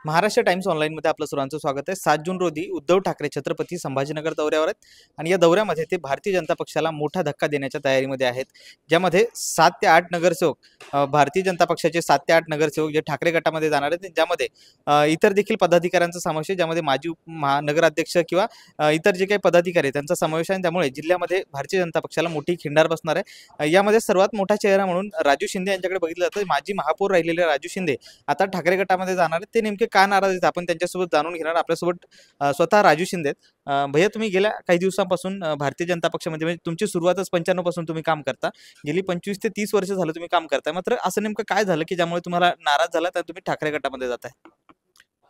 Maharashtra times ऑनलाईनमध्ये आपलं सर्वांचं स्वागत आहे। 7 जून रोजी उद्धव ठाकरे छत्रपती संभाजीनगर दौऱ्यावर आहेत आणि या दौऱ्यामध्ये ते भारतीय जनता पक्षाला मोठा धक्का देण्याच्या तयारीमध्ये आहेत। ज्यामध्ये 7 ते 8 नगरसेवक भारतीय जनता पक्षाचे 7 ते 8 नगरसेवक जे ठाकरे गटामध्ये जाणार आहेत, ज्यामध्ये इतर देखील पदाधिकाऱ्यांचा समावेश आहे, ज्यामध्ये माजी नगराध्यक्ष किंवा इतर जे काही पदाधिकारी आहेत त्यांचा समावेश आहे। त्यामुळे जिल्ह्यामध्ये भारतीय जनता पक्षाला मोठी खिंडार बसणार आहे। यामध्ये सर्वात मोठा चेहरा म्हणून राजू शिंदे यांच्याकडे बघितलं जातं। माजी महापौर राहिलेले राजू शिंदे आता ठाकरे गटामध्ये जाणार आहेत। ते नेमके का नाराज आहेत आपण त्यांच्यासोबत जाणून घेणार। आपल्यासोबत स्वतः राजू शिंदे आहेत। भैया, तुम्ही गेल्या काही दिवसांपासून भारतीय जनता पक्षामध्ये म्हणजे तुमची सुरुवातच 95 पासून तुम्ही काम करता, गेली 25 ते 30 वर्ष झालं तुम्ही काम करताय। मात्र असं नेमकं काय झालं की ज्यामुळे तुम्हाला नाराज झालात आणि तुम्ही ठाकरे गटामध्ये जाताय?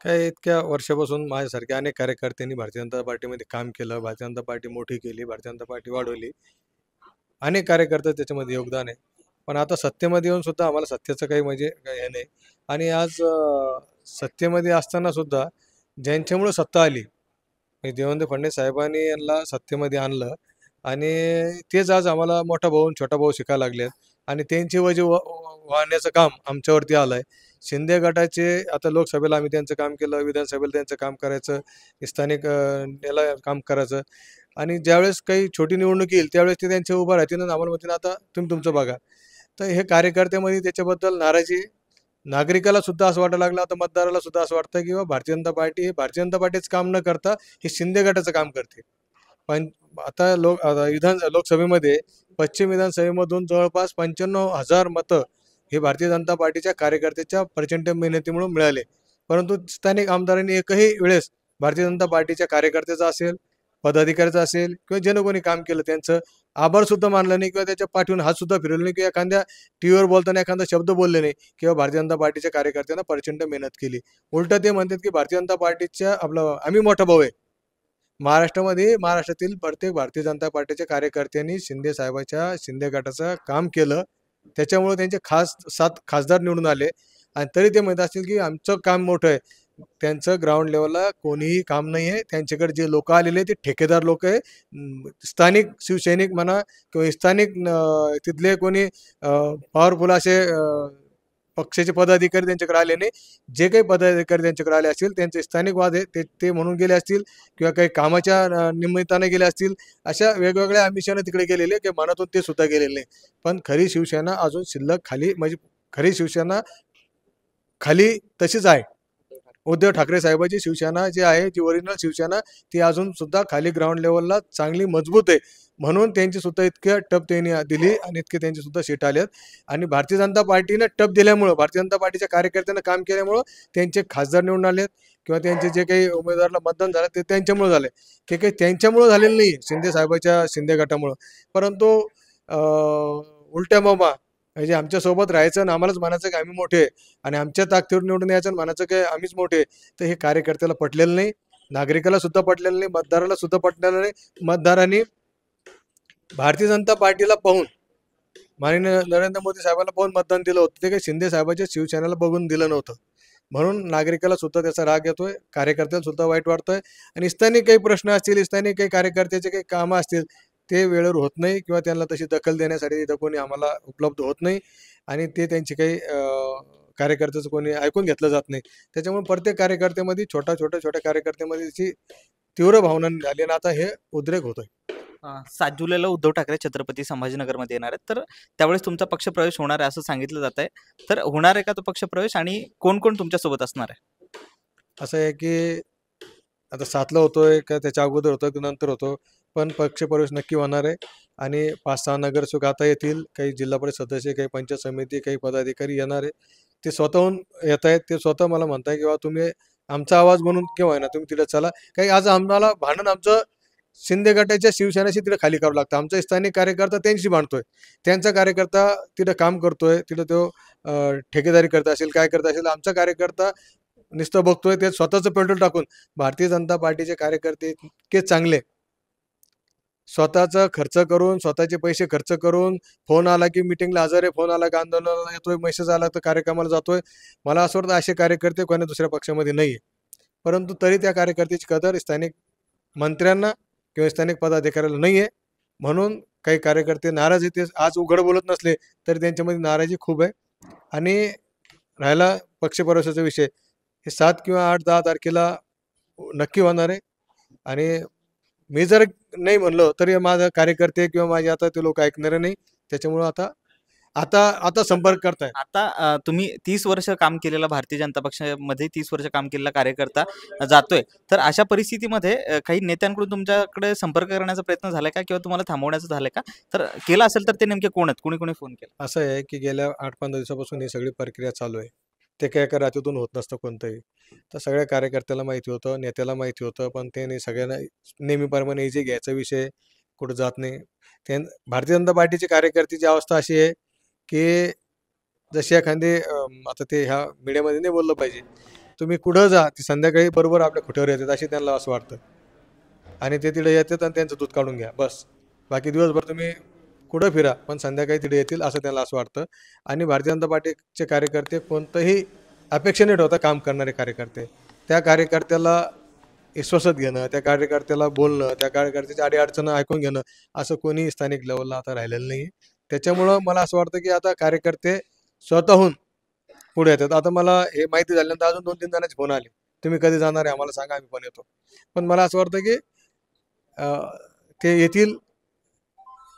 काय इतक्या वर्षापासून माझ्यासारख्या अनेक कार्यकर्त्यांनी भारतीय जनता पार्टीमध्ये काम केलं, भारतीय जनता पार्टी मोठी केली, भारतीय जनता पार्टी वाढवली, अनेक कार्यकर्ते त्याच्यामध्ये योगदान आहे। पण आता सत्तेमध्ये येऊन सुद्धा आम्हाला सत्तेचं काही म्हणजे हे नाही। आणि आज सत्तेमध्ये असताना सुद्धा ज्यांच्यामुळे सत्ता आली, म्हणजे देवेंद्र फडणवीस साहेबांनी यांना सत्तेमध्ये आणलं आणि तेच आज आम्हाला मोठा भाऊ छोटा भाऊ शिकायला लागलेत आणि त्यांची वजह वाहण्याचं काम आमच्यावरती आलं आहे। शिंदे गटाचे आता लोकसभेला आम्ही त्यांचं काम केलं, विधानसभेला त्यांचं काम करायचं, स्थानिक याला काम करायचं आणि ज्यावेळेस काही छोटी निवडणूक येईल त्यावेळेस ते त्यांचे उभं राहतील आणि आम्हाला म्हणतील आता तुम्ही तुमचं बघा। तर हे कार्यकर्त्यामध्ये त्याच्याबद्दल नाराजी, नागरिकाला सुद्धा असं वाटायला लागलं, आता मतदाराला सुद्धा असं वाटतं की भारतीय जनता पार्टी हे भारतीय जनता पार्टीचं काम न करता हे शिंदे गटाचं काम करते। पण आता लोकसभेमध्ये पश्चिम विधानसभेमधून जवळपास 95,000 मतं हे भारतीय जनता पार्टीच्या कार्यकर्त्याच्या प्रचंड मेहनतीमुळे मिळाले। परंतु स्थानिक आमदारांनी एकही वेळेस भारतीय जनता पार्टीच्या कार्यकर्त्याचा असेल, पदाधिकाऱ्याचा असेल किंवा ज्यानं कोणी काम केलं त्यांचं आभार सुद्धा मानलं नाही किंवा त्याच्या पाठीवरून हात सुद्धा फिरवले नाही किंवा एखाद्या टीव्हीवर बोलताना एखादा शब्द बोलले नाही किंवा भारतीय जनता पार्टीच्या कार्यकर्त्यांना प्रचंड मेहनत केली। उलट ते म्हणतात की भारतीय जनता पार्टीच्या आपलं आम्ही मोठा भाऊ आहे। महाराष्ट्रातील प्रत्येक भारतीय जनता पार्टीच्या कार्यकर्त्यांनी शिंदे साहेबाच्या शिंदे गटाचं काम केलं, त्याच्यामुळे त्यांचे 7 खासदार निवडून आले आणि तरी ते म्हणत असतील की आमचं काम मोठं आहे। त्यांचं ग्राउंड लेवलला कोणीही काम नाही आहे। त्यांच्याकडे जे लोक आलेले ते ठेकेदार लोक आहे, स्थानिक शिवसैनिक म्हणा किंवा स्थानिक तिथले कोणी पॉवरफुल असे पक्षाचे पदाधिकारी त्यांच्याकडे आले नाही। जे काही पदाधिकारी त्यांच्याकडे आले असतील त्यांचे स्थानिक वाद आहे ते म्हणून गेले असतील किंवा काही कामाच्या निमित्ताने गेले असतील, अशा वेगवेगळ्या आमिषाने तिकडे गेलेले की मनातून ते सुद्धा गेलेले नाही। पण खरी शिवसेना अजून शिल्लक खाली, म्हणजे खरी शिवसेना खाली तशीच आहे। उद्धव ठाकरे साहेबांची शिवसेना जी आहे, जी ओरिजिनल शिवसेना, ती अजून सुद्धा खाली ग्राउंड लेवलला चांगली मजबूत आहे। म्हणून त्यांची सुद्धा इतक्या टप त्यांनी दिली आणि इतके त्यांची सुद्धा सीट आल्यात आणि भारतीय जनता पार्टीने टप दिल्यामुळं, भारतीय जनता पार्टीच्या कार्यकर्त्यांना काम केल्यामुळं त्यांचे खासदार निवडून आलेत किंवा त्यांचे जे काही उमेदवाराला मतदान झालं ते त्यांच्यामुळे झाले। ते काही त्यांच्यामुळे झालेलं नाही, शिंदे साहेबाच्या शिंदे गटामुळं। परंतु उलट्या बोंबा म्हणजे आमच्यासोबत राहायचं आणि आम्हालाच म्हणायचं की आम्ही मोठे आणि आमच्या ताकदीवर निवडून यायचं आणि म्हणायचं की आम्हीच मोठे, तर हे कार्यकर्त्याला पटलेलं नाही, नागरिकाला सुद्धा पटलेलं नाही, मतदाराला सुद्धा पटलेलं नाही। मतदारांनी भारतीय जनता पार्टीला पाहून, माननीय नरेंद्र मोदी साहेबांना पाहून मतदान दिलं होतं, ते काही शिंदे साहेबाच्या शिवसेनेला बघून दिलं नव्हतं। म्हणून नागरिकाला सुद्धा त्याचा राग येतोय, कार्यकर्त्याला सुद्धा वाईट वाटतंय आणि स्थानिक काही प्रश्न असतील, स्थानिक काही कार्यकर्त्याचे काही कामं असतील ते वेळेवर होत नाही किंवा त्यांना तशी दखल देण्यासाठी तिथं कोणी आम्हाला उपलब्ध होत नाही आणि ते त्यांची काही कार्यकर्त्याचं कोणी ऐकून घेतलं जात नाही। त्याच्यामुळे प्रत्येक कार्यकर्त्यामध्ये छोट्या कार्यकर्त्यामध्ये त्याची तीव्र भावना झाली आणि आता हे उद्रेक होतोय। 7 जुलैला उद्धव ठाकरे छत्रपती संभाजीनगरमध्ये येणार आहेत, तर त्यावेळेस तुमचा पक्षप्रवेश होणार आहे असं सांगितलं जात आहे। तर होणार आहे का तो पक्षप्रवेश आणि कोण कोण तुमच्यासोबत असणार आहे? असं आहे की आता 7ला होतोय का त्याच्या अगोदर होतोय की नंतर होतो, पण पक्षप्रवेश नक्की होणार आहे आणि 5-6 नगरसेवक आता येतील, काही जिल्हा परिषद सदस्य, काही पंचायत समिती, काही पदाधिकारी येणार आहे। ते स्वतःहून येत आहेत, ते स्वतः मला म्हणताय किंवा तुम्ही आमचा आवाज म्हणून केव्हा ना तुम्ही तिथे चला। काही आज आम्हाला भांडण आमचं शिंदे गटाच्या शिवसेनेशी तिथे खाली करावं लागतं। आमचा स्थानिक कार्यकर्ता त्यांच्याशी भांडतोय, त्यांचा कार्यकर्ता तिथं काम करतोय, तिथं तो ठेकेदारी करत असेल, काय करत असेल, आमचा कार्यकर्ता नुसतं बघतोय ते स्वतःचं पेट्रोल टाकून। भारतीय जनता पार्टीचे कार्यकर्ते इतके चांगले, स्वतःचा खर्च करून, स्वतःचे पैसे खर्च करून, फोन आला की मिटिंगला हजर आहे, फोन आला की आंदोलनाला येतोय, मेसेज आला तर कार्यक्रमाला जातोय। मला असं वाटतं असे कार्यकर्ते कोणी दुसऱ्या पक्षामध्ये नाहीये, परंतु तरी त्या कार्यकर्त्याची कदर स्थानिक मंत्र्यांना किंवा स्थानिक पदाधिकाऱ्याला नाहीये। म्हणून काही कार्यकर्ते नाराज आहेत, आज उघड बोलत नसले तरी त्यांच्यामध्ये नाराजी खूप आहे। आणि राहिला पक्षप्रवेशाचा विषय, हे 7 किंवा 8-10 तारखेला नक्की होणार आहे. आणि मी जर नाही म्हणलो तरी माझे कार्यकर्ते किंवा माझे आता ते लोक ऐकणारे नाही. त्याच्यामुळं आता आता आता संपर्क करताय. आता तुम्ही 30 वर्ष काम केलेला भारतीय जनता पक्षामध्ये 30 वर्ष काम केलेला कार्यकर्ता जातोय. तर अशा परिस्थितीमध्ये काही नेत्यांकडून तुमच्याकडे संपर्क करण्याचा प्रयत्न झालाय का किंवा तुम्हाला थांबवण्याचं झालंय का? तर केला असेल तर ते नेमके कोण आहेत? कोणी फोन केला? असं आहे की गेल्या 8-15 दिवसापासून ही सगळी प्रक्रिया चालू आहे. ते काय एका रात्रीतून होत नसतं कोणतंही. तर सगळ्या कार्यकर्त्याला माहिती होतं, नेत्याला माहिती होतं, पण त्याने सगळ्यांना नेहमीप्रमाणे इझी घ्यायचा विषय कुठं जात नाही. भारतीय जनता पार्टीची कार्यकर्त्याची अवस्था अशी आहे की जशी एखादी आता ते ह्या मीडियामध्ये नाही बोललं पाहिजे. तुम्ही कुठं जा, ती संध्याकाळी बरोबर आपल्या खुट्यावर येतात अशी त्यांना असं वाटतं. आणि ते तिथे येतात आणि त्यांचं दूध काढून घ्या बस. बाकी दिवसभर तुम्ही कुठं फिरा, पण संध्याकाळी तिथे येतील असं त्यांना असं वाटतं. आणि भारतीय जनता पार्टीचे कार्यकर्ते कोणतंही अपेक्षा न ठेवता काम करणारे कार्यकर्ते. त्या कार्यकर्त्याला विश्वासात घेणं, त्या कार्यकर्त्याला बोलणं, त्या कार्यकर्त्याच्या अडीअडचणी ऐकून घेणं, असं कोणी स्थानिक लेवलला आता राहिलेलं नाही. त्याच्यामुळं मला असं वाटतं की आता कार्यकर्ते स्वतःहून पुढे येतात. आता मला हे माहिती झाल्यानंतर अजून 2-3 जणांचे फोन आले. तुम्ही कधी जाणार आहे? आम्हाला सांगा, आम्ही पण येतो. पण मला असं वाटतं की ते येतील,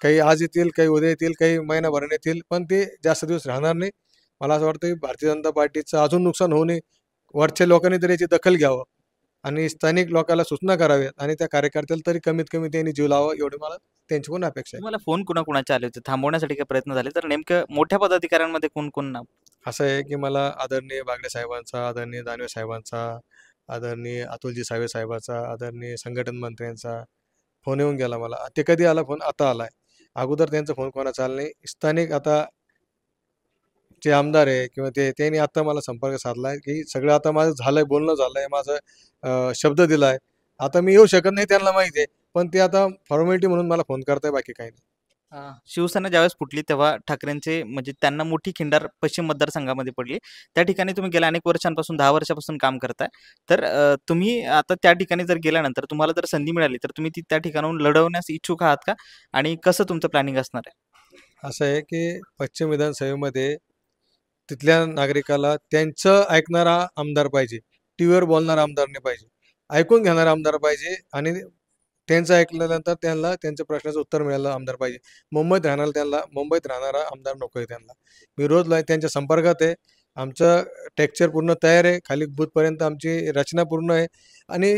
काही आज येतील, काही उद्या येतील, काही महिनाभराने येतील, पण ते जास्त दिवस राहणार नाही. मला असं वाटतं की भारतीय जनता पार्टीचं अजून नुकसान होऊ नये. वरच्या लोकांनी तरी याची दखल घ्यावं आणि स्थानिक लोकांना सूचना कराव्यात आणि त्या कार्यकर्त्याला तरी कमीत कमी त्यांनी जीव लावावा एवढी मला त्यांच्याकडून अपेक्षा आहे. तुम्हाला फोन कुणाकुणाचे आले होते? थांबवण्यासाठी काही प्रयत्न झाले? तर नेमकं मोठ्या पदाधिकाऱ्यांमध्ये कोण नाव? असं आहे की मला आदरणीय बागडे साहेबांचा, आदरणीय दानवे साहेबांचा, आदरणीय अतुलजी सावे साहेबांचा, आदरणीय संघटन मंत्र्यांचा फोन येऊन गेला मला. ते कधी आला फोन? आता आलाय. अगोदर त्यांचा फोन कोणाचा आला नाही. स्थानिक आता जे आमदार आहे किंवा त्यांनी आता मला संपर्क साधलाय की सगळं आता माझं झालंय, बोलणं झालंय, माझं शब्द दिलाय. आता मी येऊ शकत नाही त्यांना माहिती आहे. पण ते आता फॉर्मॅलिटी म्हणून मला फोन करताय, बाकी काही नाही. शिवसेना ज्यावेळेस फुटली तेव्हा ठाकरेंचे म्हणजे त्यांना मोठी खिंडार पश्चिम मतदारसंघामध्ये पडली. त्या ठिकाणी तुम्ही गेल्या अनेक वर्षांपासून 10 वर्षापासून काम करताय. तर तुम्ही आता त्या ठिकाणी जर गेल्यानंतर तुम्हाला जर संधी मिळाली तर तुम्ही ती त्या ठिकाणाहून लढवण्यास इच्छुक आहात का? आणि कसं तुमचं प्लॅनिंग असणार आहे? असं आहे की पश्चिम विधानसभेमध्ये तिथल्या नागरिकाला त्यांचं ऐकणारा आमदार पाहिजे. टीव्हीवर बोलणारा आमदार नाही पाहिजे. ऐकून घेणारा आमदार पाहिजे आणि त्यांचं ऐकल्यानंतर त्यांना त्यांच्या प्रश्नाचं उत्तर मिळालं आमदार पाहिजे. मुंबईत राहणारा आमदार नको आहे त्यांना. मी रोज त्यांच्या संपर्कात आहे. आमचं टेक्स्चर पूर्ण तयार आहे. खाली बूथपर्यंत आमची रचना पूर्ण आहे. आणि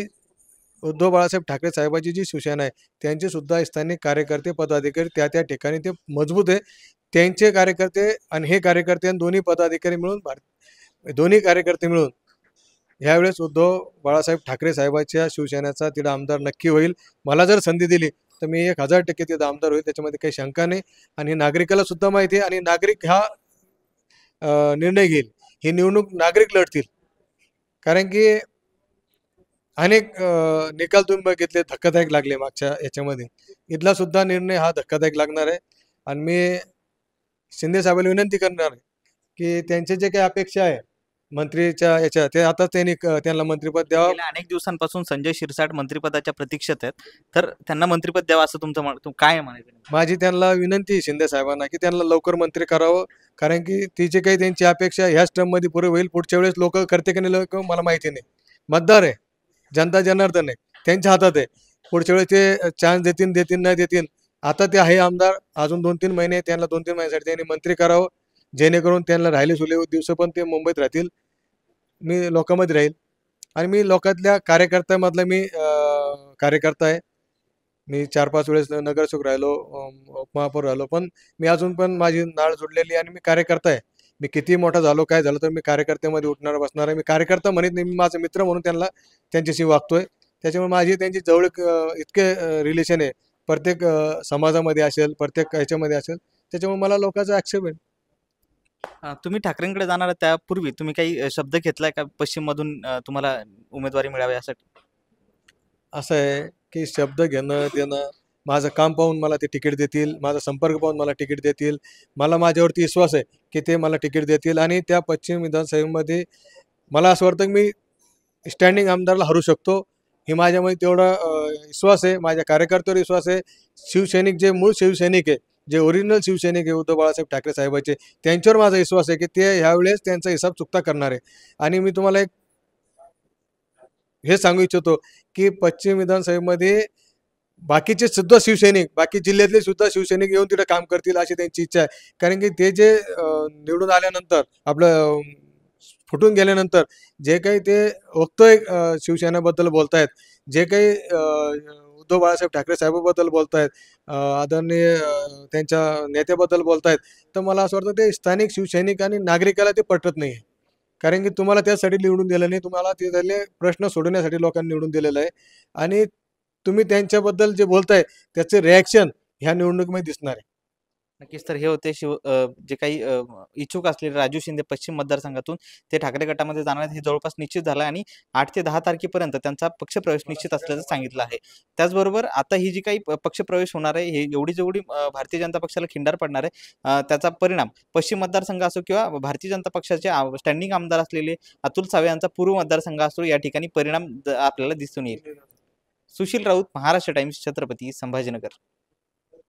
उद्धव बाळासाहेब ठाकरे साहेबांची जी शिवसेना आहे, त्यांचे सुद्धा स्थानिक कार्यकर्ते, पदाधिकारी त्या ठिकाणी ते मजबूत आहे. त्यांचे कार्यकर्ते आणि हे कार्यकर्ते आणि दोन्ही पदाधिकारी मिळून दोन्ही कार्यकर्ते मिळून यावेळेस उद्धव बाळासाहेब ठाकरे साहेबांच्या शिवसेनेचा तिथं आमदार नक्की होईल. मला जर संधी दिली तर मी 1000% तिथं आमदार होईल. त्याच्यामध्ये काही शंका नाही. आणि नागरिकाला सुद्धा माहिती आहे आणि नागरिक हा निर्णय घेईल. ही निवडणूक नागरिक लढतील. कारण की अनेक निकाल तुम्ही बघितले, धक्कादायक लागले मागच्या याच्यामध्ये. इथला सुद्धा निर्णय हा धक्कादायक लागणार आहे. आणि मी शिंदे साहेबांना विनंती करणार आहे की त्यांचे जे काही अपेक्षा आहे मंत्रीच्या याच्या, ते आता त्यांनी त्यांना मंत्रिपद द्यावं. गेल्या अनेक दिवसांपासून संजय शिरसाट मंत्रिपदाच्या प्रतीक्षेत आहेत. तर त्यांना मंत्रिपद द्यावं असं काय म्हणायचं? माझी त्यांना विनंती आहे शिंदे साहेबांना की त्यांना लवकर मंत्री करावं. कारण की ती जे काही त्यांची अपेक्षा ह्याच टर्ममध्ये पुरे होईल. पुढच्या वेळेस लोक करते की नाही लोक मला माहिती नाही. मतदार आहे, जनता जनार्दन आहे, त्यांच्या हातात आहे. पुढच्या वेळेस ते चान्स देतील नाही देतील. आता ते आहे आमदार, अजून 2-3 महिने, त्यांना 2-3 महिन्यासाठी त्यांनी मंत्री करावं, जेणेकरून त्यांना राहिले सुले दिवस पण ते मुंबईत राहतील, मी लोकांमध्ये राहील. आणि मी लोकातल्या कार्यकर्त्यामधला मी कार्यकर्ता आहे. मी 4-5 वेळेस नगरसेवक राहिलो, उपमहापौर राहिलो, पण मी अजून पण माझी नाळ जुडलेली आणि मी कार्यकर्ता आहे. मी किती मोठा झालो, काय झालं, तर मी कार्यकर्त्यामध्ये उठणार बसणार आहे. मी कार्यकर्ता म्हणत नाही, मी माझा मित्र म्हणून त्यांच्याशी वागतोय. त्याच्यामुळे माझी त्यांची जवळ इतके रिलेशन आहे. प्रत्येक समाजामध्ये असेल, प्रत्येक ह्याच्यामध्ये असेल. त्याच्यामुळे मला लोकांचा ॲक्सेप्ट आहे. तुम्ही ठाकरेंकडे जाणार त्यापूर्वी तुम्ही काही शब्द घेतलाय का पश्चिममधून तुम्हाला उमेदवारी मिळावी यासाठी? असं आहे की शब्द घेणं देणं, माझं काम पाहून मला ते तिकीट देतील, माझा संपर्क पाहून मला तिकीट देतील. मला माझ्यावरती विश्वास आहे की ते मला तिकीट देतील. आणि त्या पश्चिम विधानसभेमध्ये मला असं वाटतं की मी स्टँडिंग आमदारला हरू शकतो. हे माझ्यामध्ये तेवढा विश्वास आहे. माझ्या कार्यकर्त्यावर विश्वास आहे. शिवसैनिक, जे मूळ शिवसैनिक आहे, जे ओरिजिनल शिवसैनिक आहे उद्धव बाळासाहेब ठाकरे साहेबांचे, त्यांच्यावर माझा विश्वास आहे की ते ह्यावेळेस त्यांचा हिसाब चुकता करणार आहे. आणि मी तुम्हाला एक हे सांगू इच्छितो की पश्चिम विधानसभेमध्ये बाकीचे सुद्धा शिवसैनिक, बाकी जिल्ह्यातले सुद्धा शिवसैनिक येऊन तिथे काम करतील अशी त्यांची इच्छा आहे. कारण की ते जे निवडून आल्यानंतर आपलं फुटून गेल्यानंतर जे काही ते वक्तव्य शिवसेनेबद्दल बोलतायत, जे काही उद्धव बाळासाहेब ठाकरे साहेबाबद्दल बोलतायत, आदरणीय त्यांच्या नेत्याबद्दल बोलतायत, तर मला असं वाटतं ते स्थानिक शिवसैनिक आणि नागरिकाला ते पटत नाही. कारण की तुम्हाला त्यासाठी निवडून दिलं नाही, तुम्हाला तिथले प्रश्न सोडवण्यासाठी लोकांनी निवडून दिलेलं आहे आणि तुम्ही त्यांच्याबद्दल जे बोलताय त्याचे रिॲक्शन ह्या निवडणुकीमध्ये दिसणार आहे. नक्कीच. तर हे होते जे काही इच्छुक असलेले राजू शिंदे पश्चिम मतदारसंघातून ते ठाकरे गटामध्ये जाणार आहेत हे जवळपास निश्चित झालं आणि 8 ते 10 तारखेपर्यंत त्यांचा पक्षप्रवेश निश्चित असल्याचं सांगितलं आहे. त्याचबरोबर आता ही जी काही पक्षप्रवेश होणार आहे हे जेवढी भारतीय जनता पक्षाला खिंडार पडणार आहे त्याचा परिणाम पश्चिम मतदारसंघ असो किंवा भारतीय जनता पक्षाचे स्टँडिंग आमदार असलेले अतुल सावे यांचा पूर्व मतदारसंघ असो या ठिकाणी परिणाम आपल्याला दिसून येईल. सुशील राऊत, महाराष्ट्र टाइम्स, छत्रपती संभाजीनगर.